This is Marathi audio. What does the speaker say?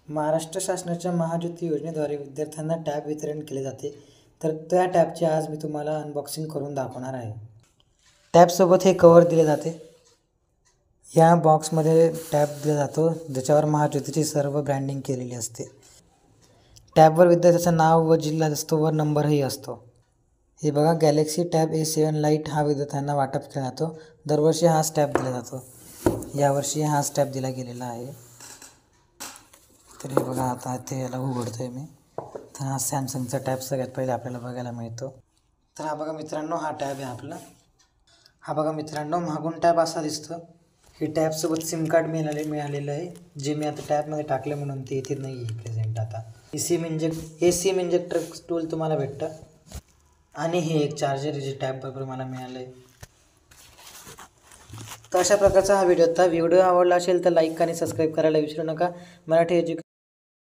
महाराष्ट्र शासनाच्या महाज्योती योजनेद्वारे विद्यार्थ्यांना टॅब वितरण केले जाते. तर त्या टॅबचे आज मी तुम्हाला अनबॉक्सिंग करून दाखवणार आहे. टॅबसोबत हे कवर दिले जाते. या बॉक्समध्ये टॅब दिला जातो ज्याच्यावर महाज्योतीची सर्व ब्रँडिंग केलेली असते. टॅबवर विद्यार्थ्याचं नाव व जिल्हा असतो व नंबरही असतो. हे बघा, गॅलेक्सी टॅब A7 लाईट हा विद्यार्थ्यांना वाटप केला जातो. दरवर्षी हाच टॅब दिला जातो. यावर्षी हाच टॅब दिला गेलेला आहे. तर हे बघा, आता इथे याला उघडतो आहे मी. तर हा सॅमसंगचा टॅब सगळ्यात पहिले आपल्याला बघायला मिळतो. तर हा बघा मित्रांनो, हा टॅब आहे आपला. हा बघा मित्रांनो, मागून टॅब असा दिसतो. हे टॅबसोबत सिम कार्ड मिळालेलं आहे, जे मी आता टॅबमध्ये टाकलं म्हणून ते इथे नाही आहे प्रेझेंट आता. सिम इंजेक्टर टूल तुम्हाला भेटतं आणि हे एक चार्जर जे टॅबबरोबर मला मिळालं आहे. तर अशा प्रकारचा हा व्हिडिओ होता. व्हिडिओ आवडला असेल तर लाईक आणि सबस्क्राईब करायला विसरू नका. मराठी